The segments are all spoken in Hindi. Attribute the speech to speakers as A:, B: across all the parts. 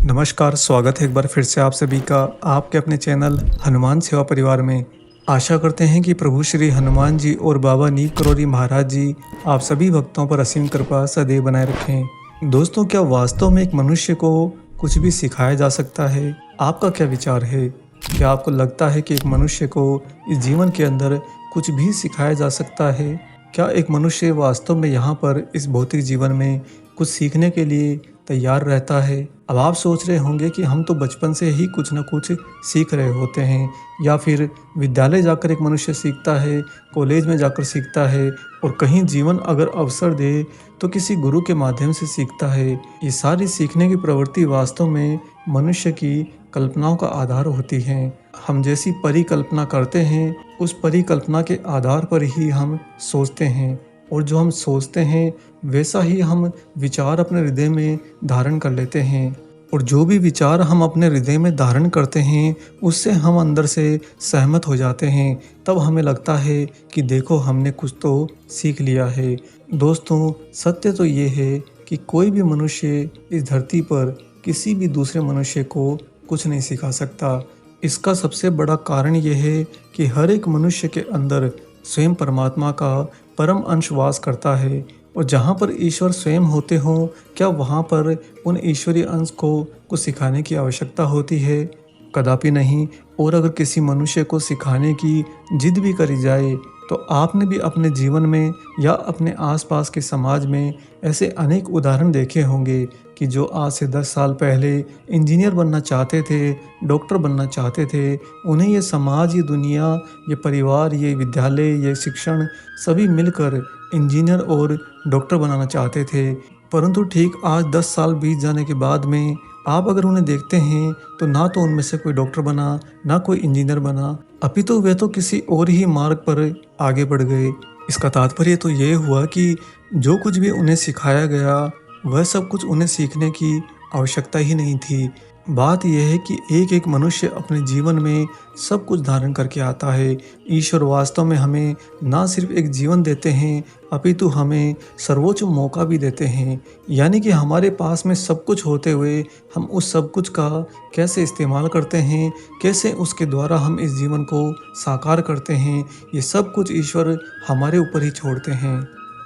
A: नमस्कार, स्वागत है एक बार फिर से आप सभी का आपके अपने चैनल हनुमान सेवा परिवार में। आशा करते हैं कि प्रभु श्री हनुमान जी और बाबा नीम करोली महाराज जी आप सभी भक्तों पर असीम कृपा सदैव बनाए रखें। दोस्तों, क्या वास्तव में एक मनुष्य को कुछ भी सिखाया जा सकता है? आपका क्या विचार है? क्या आपको लगता है कि एक मनुष्य को इस जीवन के अंदर कुछ भी सिखाया जा सकता है? क्या एक मनुष्य वास्तव में यहाँ पर इस भौतिक जीवन में कुछ सीखने के लिए तैयार रहता है? अब आप सोच रहे होंगे कि हम तो बचपन से ही कुछ न कुछ सीख रहे होते हैं, या फिर विद्यालय जाकर एक मनुष्य सीखता है, कॉलेज में जाकर सीखता है, और कहीं जीवन अगर अवसर दे तो किसी गुरु के माध्यम से सीखता है। ये सारी सीखने की प्रवृत्ति वास्तव में मनुष्य की कल्पनाओं का आधार होती है। हम जैसी परिकल्पना करते हैं, उस परिकल्पना के आधार पर ही हम सोचते हैं, और जो हम सोचते हैं वैसा ही हम विचार अपने हृदय में धारण कर लेते हैं। और जो भी विचार हम अपने हृदय में धारण करते हैं उससे हम अंदर से सहमत हो जाते हैं। तब हमें लगता है कि देखो, हमने कुछ तो सीख लिया है। दोस्तों, सत्य तो ये है कि कोई भी मनुष्य इस धरती पर किसी भी दूसरे मनुष्य को कुछ नहीं सिखा सकता। इसका सबसे बड़ा कारण यह है कि हर एक मनुष्य के अंदर स्वयं परमात्मा का परम अंश वास करता है, और जहाँ पर ईश्वर स्वयं होते हों, क्या वहाँ पर उन ईश्वरीय अंश को कुछ सिखाने की आवश्यकता होती है? कदापि नहीं। और अगर किसी मनुष्य को सिखाने की जिद भी करी जाए तो आपने भी अपने जीवन में या अपने आसपास के समाज में ऐसे अनेक उदाहरण देखे होंगे कि जो आज से 10 साल पहले इंजीनियर बनना चाहते थे, डॉक्टर बनना चाहते थे, उन्हें ये समाज, ये दुनिया, ये परिवार, ये विद्यालय, ये शिक्षण सभी मिलकर इंजीनियर और डॉक्टर बनाना चाहते थे। परंतु ठीक आज 10 साल बीत जाने के बाद में आप अगर उन्हें देखते हैं तो ना तो उनमें से कोई डॉक्टर बना, ना कोई इंजीनियर बना, अपितु वे तो किसी और ही मार्ग पर आगे बढ़ गए। इसका तात्पर्य तो ये हुआ कि जो कुछ भी उन्हें सिखाया गया वह सब कुछ उन्हें सीखने की आवश्यकता ही नहीं थी। बात यह है कि एक एक मनुष्य अपने जीवन में सब कुछ धारण करके आता है। ईश्वर वास्तव में हमें ना सिर्फ एक जीवन देते हैं, अपितु हमें सर्वोच्च मौका भी देते हैं। यानी कि हमारे पास में सब कुछ होते हुए हम उस सब कुछ का कैसे इस्तेमाल करते हैं, कैसे उसके द्वारा हम इस जीवन को साकार करते हैं, ये सब कुछ ईश्वर हमारे ऊपर ही छोड़ते हैं।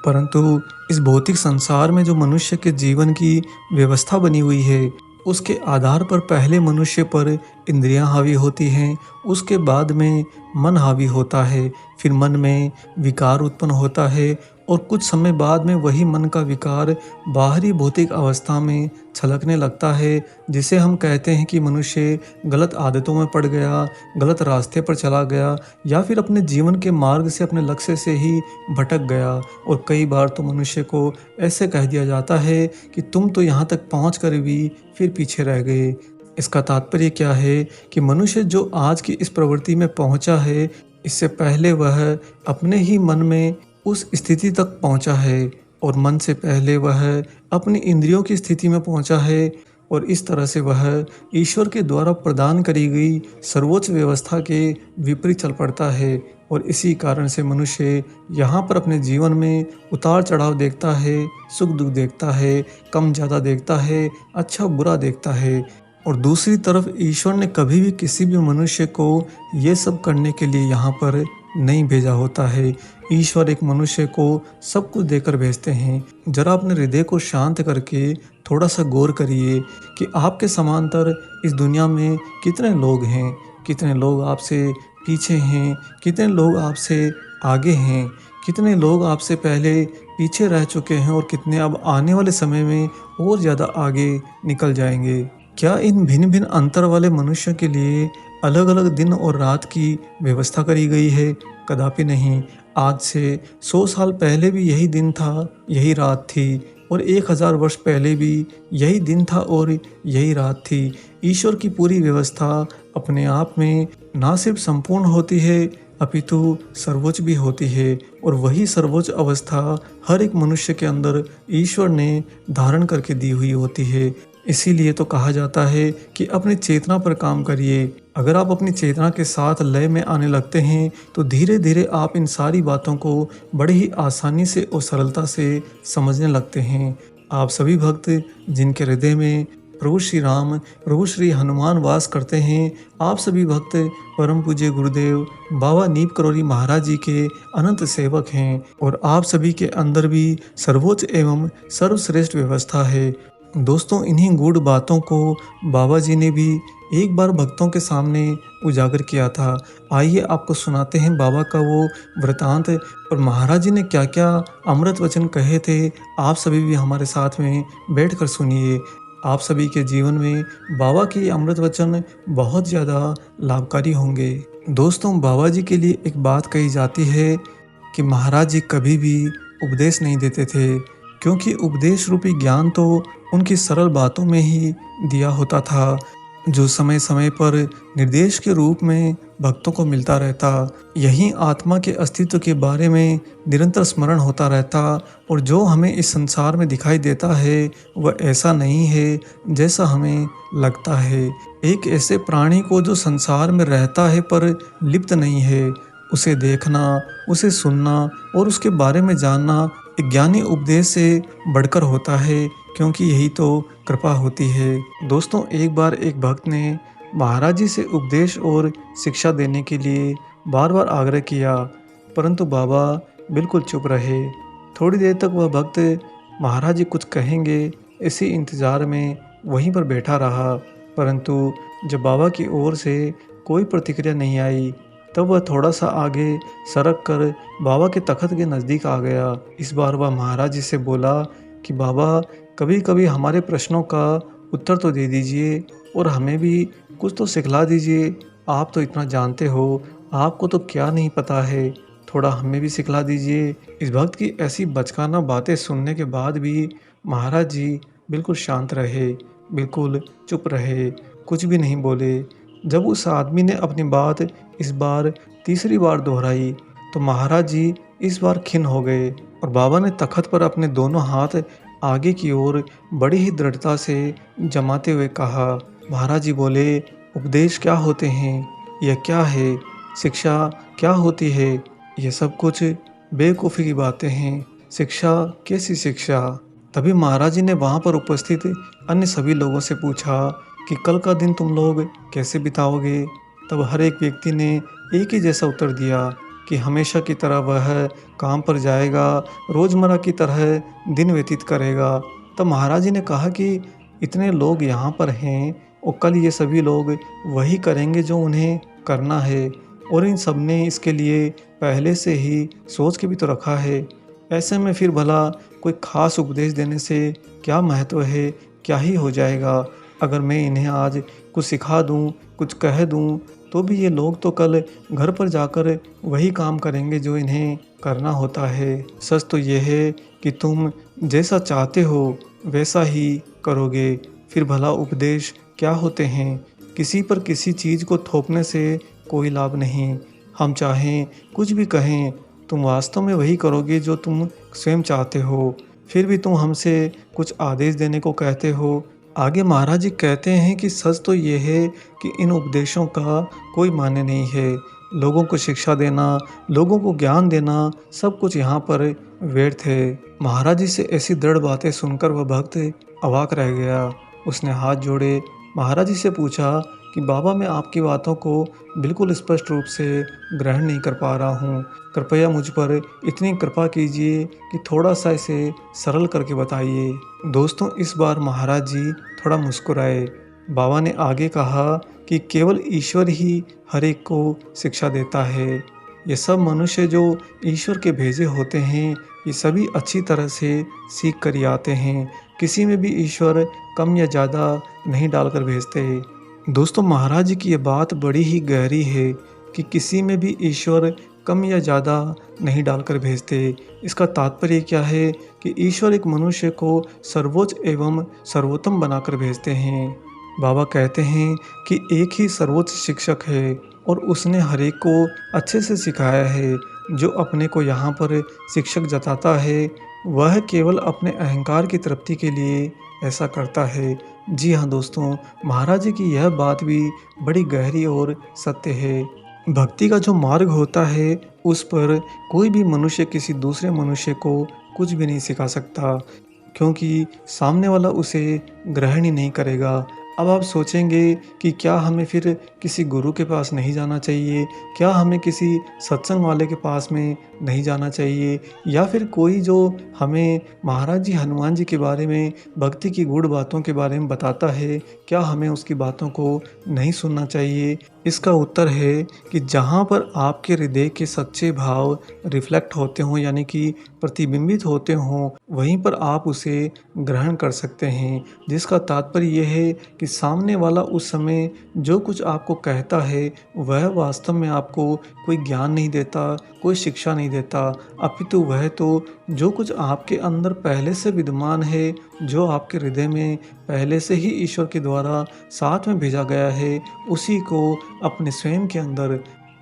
A: परंतु इस भौतिक संसार में जो मनुष्य के जीवन की व्यवस्था बनी हुई है, उसके आधार पर पहले मनुष्य पर इंद्रियां हावी होती हैं, उसके बाद में मन हावी होता है, फिर मन में विकार उत्पन्न होता है, और कुछ समय बाद में वही मन का विकार बाहरी भौतिक अवस्था में छलकने लगता है, जिसे हम कहते हैं कि मनुष्य गलत आदतों में पड़ गया, गलत रास्ते पर चला गया, या फिर अपने जीवन के मार्ग से, अपने लक्ष्य से ही भटक गया। और कई बार तो मनुष्य को ऐसे कह दिया जाता है कि तुम तो यहाँ तक पहुँच कर भी फिर पीछे रह गए। इसका तात्पर्य क्या है कि मनुष्य जो आज की इस प्रवृत्ति में पहुँचा है, इससे पहले वह अपने ही मन में उस स्थिति तक पहुँचा है, और मन से पहले वह अपनी इंद्रियों की स्थिति में पहुँचा है, और इस तरह से वह ईश्वर के द्वारा प्रदान करी गई सर्वोच्च व्यवस्था के विपरीत चल पड़ता है। और इसी कारण से मनुष्य यहाँ पर अपने जीवन में उतार चढ़ाव देखता है, सुख दुख देखता है, कम ज़्यादा देखता है, अच्छा बुरा देखता है। और दूसरी तरफ ईश्वर ने कभी भी किसी भी मनुष्य को ये सब करने के लिए यहाँ पर नहीं भेजा होता है। ईश्वर एक मनुष्य को सब कुछ देकर भेजते हैं। जरा अपने हृदय को शांत करके थोड़ा सा गौर करिए कि आपके समांतर इस दुनिया में कितने लोग हैं, कितने लोग आपसे पीछे हैं, कितने लोग आपसे आगे हैं, कितने लोग आपसे पहले पीछे रह चुके हैं, और कितने अब आने वाले समय में और ज़्यादा आगे निकल जाएंगे। क्या इन भिन्न भिन्न अंतर वाले मनुष्यों के लिए अलग अलग दिन और रात की व्यवस्था करी गई है? कदापि नहीं। आज से 100 साल पहले भी यही दिन था, यही रात थी, और 1000 वर्ष पहले भी यही दिन था और यही रात थी। ईश्वर की पूरी व्यवस्था अपने आप में ना सिर्फ संपूर्ण होती है, अपितु सर्वोच्च भी होती है, और वही सर्वोच्च अवस्था हर एक मनुष्य के अंदर ईश्वर ने धारण करके दी हुई होती है। इसीलिए तो कहा जाता है कि अपनी चेतना पर काम करिए। अगर आप अपनी चेतना के साथ लय में आने लगते हैं तो धीरे धीरे आप इन सारी बातों को बड़ी ही आसानी से और सरलता से समझने लगते हैं। आप सभी भक्त जिनके हृदय में प्रभु श्री राम, प्रभु श्री हनुमान वास करते हैं, आप सभी भक्त परम पूज्य गुरुदेव बाबा नीप करोली महाराज जी के अनंत सेवक हैं और आप सभी के अंदर भी सर्वोच्च एवं सर्वश्रेष्ठ व्यवस्था है। दोस्तों, इन्हीं गूढ़ बातों को बाबा जी ने भी एक बार भक्तों के सामने उजागर किया था। आइए आपको सुनाते हैं बाबा का वो वृतांत और महाराज जी ने क्या क्या अमृत वचन कहे थे। आप सभी भी हमारे साथ में बैठकर सुनिए। आप सभी के जीवन में बाबा के अमृत वचन बहुत ज़्यादा लाभकारी होंगे। दोस्तों, बाबा जी के लिए एक बात कही जाती है कि महाराज जी कभी भी उपदेश नहीं देते थे, क्योंकि उपदेश रूपी ज्ञान तो उनकी सरल बातों में ही दिया होता था, जो समय समय पर निर्देश के रूप में भक्तों को मिलता रहता। यही आत्मा के अस्तित्व के बारे में निरंतर स्मरण होता रहता और जो हमें इस संसार में दिखाई देता है वह ऐसा नहीं है जैसा हमें लगता है। एक ऐसे प्राणी को जो संसार में रहता है पर लिप्त नहीं है, उसे देखना, उसे सुनना और उसके बारे में जानना एक ज्ञानी उपदेश से बढ़कर होता है, क्योंकि यही तो कृपा होती है। दोस्तों, एक बार एक भक्त ने महाराज जी से उपदेश और शिक्षा देने के लिए बार बार आग्रह किया, परंतु बाबा बिल्कुल चुप रहे। थोड़ी देर तक वह भक्त महाराज जी कुछ कहेंगे इसी इंतज़ार में वहीं पर बैठा रहा, परंतु जब बाबा की ओर से कोई प्रतिक्रिया नहीं आई, तब वह थोड़ा सा आगे सरक कर बाबा के तख्त के नज़दीक आ गया। इस बार वह महाराज जी से बोला कि बाबा, कभी कभी हमारे प्रश्नों का उत्तर तो दे दीजिए और हमें भी कुछ तो सिखला दीजिए। आप तो इतना जानते हो, आपको तो क्या नहीं पता है, थोड़ा हमें भी सिखला दीजिए। इस भक्त की ऐसी बचकाना बातें सुनने के बाद भी महाराज जी बिल्कुल शांत रहे, बिल्कुल चुप रहे, कुछ भी नहीं बोले। जब उस आदमी ने अपनी बात इस बार तीसरी बार दोहराई तो महाराज जी इस बार खिन्न हो गए और बाबा ने तख्त पर अपने दोनों हाथ आगे की ओर बड़ी ही दृढ़ता से जमाते हुए कहा। महाराज जी बोले, उपदेश क्या होते हैं? यह क्या है? शिक्षा क्या होती है? यह सब कुछ बेवकूफ़ी की बातें हैं। शिक्षा? कैसी शिक्षा? तभी महाराज जी ने वहाँ पर उपस्थित अन्य सभी लोगों से पूछा कि कल का दिन तुम लोग कैसे बिताओगे? तब हर एक व्यक्ति ने एक ही जैसा उत्तर दिया कि हमेशा की तरह वह काम पर जाएगा, रोज़मर्रा की तरह दिन व्यतीत करेगा। तब महाराज जी ने कहा कि इतने लोग यहाँ पर हैं और कल ये सभी लोग वही करेंगे जो उन्हें करना है, और इन सब ने इसके लिए पहले से ही सोच के भी तो रखा है। ऐसे में फिर भला कोई ख़ास उपदेश देने से क्या महत्व है? क्या ही हो जाएगा? अगर मैं इन्हें आज कुछ सिखा दूं, कुछ कह दूं, तो भी ये लोग तो कल घर पर जाकर वही काम करेंगे जो इन्हें करना होता है। सच तो ये है कि तुम जैसा चाहते हो वैसा ही करोगे। फिर भला उपदेश क्या होते हैं? किसी पर किसी चीज़ को थोपने से कोई लाभ नहीं। हम चाहें कुछ भी कहें, तुम वास्तव में वही करोगे जो तुम स्वयं चाहते हो। फिर भी तुम हमसे कुछ आदेश देने को कहते हो। आगे महाराज जी कहते हैं कि सच तो ये है कि इन उपदेशों का कोई मान्य नहीं है। लोगों को शिक्षा देना, लोगों को ज्ञान देना, सब कुछ यहाँ पर व्यर्थ है। महाराज जी से ऐसी दृढ़ बातें सुनकर वह भक्त अवाक रह गया। उसने हाथ जोड़े महाराज जी से पूछा कि बाबा, मैं आपकी बातों को बिल्कुल स्पष्ट रूप से ग्रहण नहीं कर पा रहा हूँ। कृपया मुझ पर इतनी कृपा कीजिए कि थोड़ा सा इसे सरल करके बताइए। दोस्तों, इस बार महाराज जी थोड़ा मुस्कुराए। बाबा ने आगे कहा कि केवल ईश्वर ही हर एक को शिक्षा देता है। ये सब मनुष्य जो ईश्वर के भेजे होते हैं, ये सभी अच्छी तरह से सीख कर ही आते हैं। किसी में भी ईश्वर कम या ज़्यादा नहीं डालकर भेजते। दोस्तों, महाराज जी की ये बात बड़ी ही गहरी है कि किसी में भी ईश्वर कम या ज़्यादा नहीं डालकर भेजते। इसका तात्पर्य क्या है कि ईश्वर एक मनुष्य को सर्वोच्च एवं सर्वोत्तम बनाकर भेजते हैं। बाबा कहते हैं कि एक ही सर्वोच्च शिक्षक है और उसने हर एक को अच्छे से सिखाया है। जो अपने को यहाँ पर शिक्षक जताता है वह केवल अपने अहंकार की तृप्ति के लिए ऐसा करता है। जी हाँ दोस्तों, महाराज जी की यह बात भी बड़ी गहरी और सत्य है। भक्ति का जो मार्ग होता है उस पर कोई भी मनुष्य किसी दूसरे मनुष्य को कुछ भी नहीं सिखा सकता। क्योंकि सामने वाला उसे ग्रहण ही नहीं करेगा। अब आप सोचेंगे कि क्या हमें फिर किसी गुरु के पास नहीं जाना चाहिए? क्या हमें किसी सत्संग वाले के पास में नहीं जाना चाहिए? या फिर कोई जो हमें महाराज जी हनुमान जी के बारे में, भक्ति की गूढ़ बातों के बारे में बताता है, क्या हमें उसकी बातों को नहीं सुनना चाहिए? इसका उत्तर है कि जहाँ पर आपके हृदय के सच्चे भाव रिफ्लेक्ट होते हों, यानी कि प्रतिबिंबित होते हों, वहीं पर आप उसे ग्रहण कर सकते हैं। जिसका तात्पर्य ये है कि सामने वाला उस समय जो कुछ आपको कहता है, वह वास्तव में आपको कोई ज्ञान नहीं देता, कोई शिक्षा नहीं देता, अपितु वह तो जो कुछ आपके अंदर पहले से विद्यमान है, जो आपके हृदय में पहले से ही ईश्वर के द्वारा साथ में भेजा गया है, उसी को अपने स्वयं के अंदर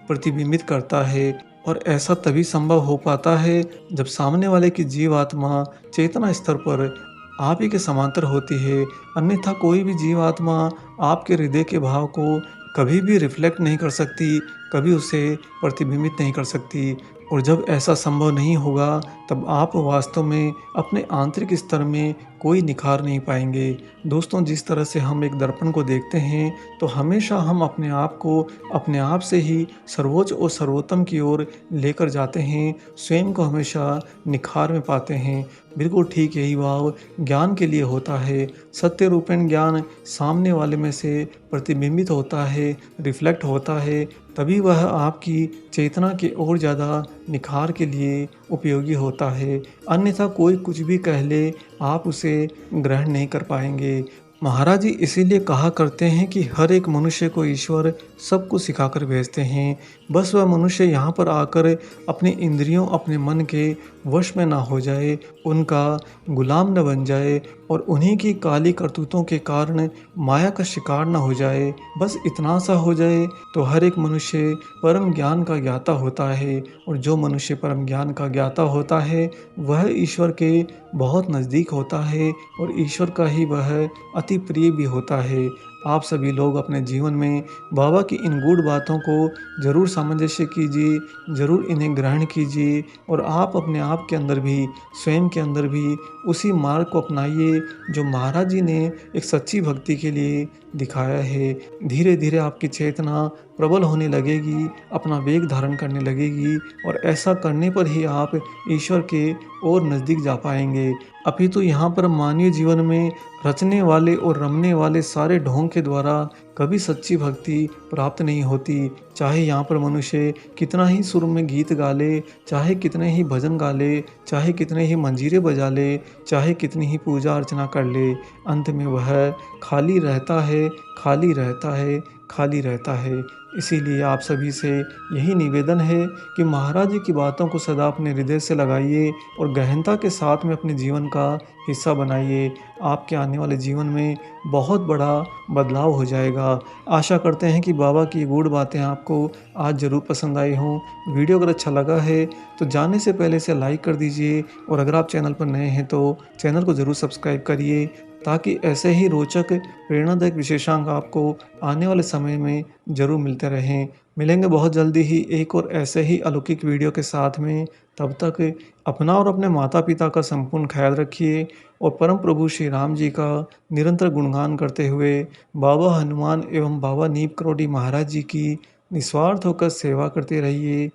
A: प्रतिबिंबित करता है। और ऐसा तभी संभव हो पाता है जब सामने वाले की जीवात्मा चेतना स्तर पर आप ही के समांतर होती है। अन्यथा कोई भी जीवात्मा आपके हृदय के भाव को कभी भी रिफ्लेक्ट नहीं कर सकती, कभी उसे प्रतिबिंबित नहीं कर सकती। और जब ऐसा संभव नहीं होगा, तब आप वास्तव में अपने आंतरिक स्तर में कोई निखार नहीं पाएंगे। दोस्तों, जिस तरह से हम एक दर्पण को देखते हैं, तो हमेशा हम अपने आप को अपने आप से ही सर्वोच्च और सर्वोत्तम की ओर लेकर जाते हैं, स्वयं को हमेशा निखार में पाते हैं। बिल्कुल ठीक यही भाव ज्ञान के लिए होता है। सत्य रूपेण ज्ञान सामने वाले में से प्रतिबिंबित होता है, रिफ्लेक्ट होता है, तभी वह आपकी चेतना के और ज़्यादा निखार के लिए उपयोगी होता है। अन्यथा कोई कुछ भी कह ले, आप उसे ग्रहण नहीं कर पाएंगे। महाराज जी इसीलिए कहा करते हैं कि हर एक मनुष्य को ईश्वर सब कुछ सिखाकर भेजते हैं। बस वह मनुष्य यहाँ पर आकर अपनी इंद्रियों, अपने मन के वश में ना हो जाए, उनका गुलाम न बन जाए और उन्हीं की काली करतूतों के कारण माया का शिकार न हो जाए। बस इतना सा हो जाए तो हर एक मनुष्य परम ज्ञान का ज्ञाता होता है। और जो मनुष्य परम ज्ञान का ज्ञाता होता है, वह ईश्वर के बहुत नज़दीक होता है और ईश्वर का ही वह अति प्रिय भी होता है। आप सभी लोग अपने जीवन में बाबा की इन गूढ़ बातों को ज़रूर सामंजस्य कीजिए, ज़रूर इन्हें ग्रहण कीजिए और आप अपने आप के अंदर भी, स्वयं के अंदर भी उसी मार्ग को अपनाइए जो महाराज जी ने एक सच्ची भक्ति के लिए दिखाया है। धीरे धीरे आपकी चेतना प्रबल होने लगेगी, अपना वेग धारण करने लगेगी और ऐसा करने पर ही आप ईश्वर के और नज़दीक जा पाएंगे। अपितु यहाँ पर मानवीय जीवन में रचने वाले और रमने वाले सारे ढोंग के द्वारा कभी सच्ची भक्ति प्राप्त नहीं होती। चाहे यहाँ पर मनुष्य कितना ही सुर में गीत गा ले, चाहे कितने ही भजन गा ले, चाहे कितने ही मंजीरे बजा ले, चाहे कितनी ही पूजा अर्चना कर ले, अंत में वह खाली रहता है, खाली रहता है, खाली रहता है। इसीलिए आप सभी से यही निवेदन है कि महाराज जी की बातों को सदा अपने हृदय से लगाइए और गहनता के साथ में अपने जीवन का हिस्सा बनाइए। आपके आने वाले जीवन में बहुत बड़ा बदलाव हो जाएगा। आशा करते हैं कि बाबा की गूढ़ बातें आपको आज ज़रूर पसंद आई हों। वीडियो अगर अच्छा लगा है तो जाने से पहले इसे लाइक कर दीजिए और अगर आप चैनल पर नए हैं तो चैनल को ज़रूर सब्सक्राइब करिए, ताकि ऐसे ही रोचक प्रेरणादायक विशेषांक आपको आने वाले समय में ज़रूर मिलते रहें। मिलेंगे बहुत जल्दी ही एक और ऐसे ही अलौकिक वीडियो के साथ में। तब तक अपना और अपने माता पिता का संपूर्ण ख्याल रखिए और परम प्रभु श्री राम जी का निरंतर गुणगान करते हुए बाबा हनुमान एवं बाबा नीम करोड़ी महाराज जी की निस्वार्थ होकर सेवा करते रहिए।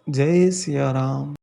A: जय सिया राम।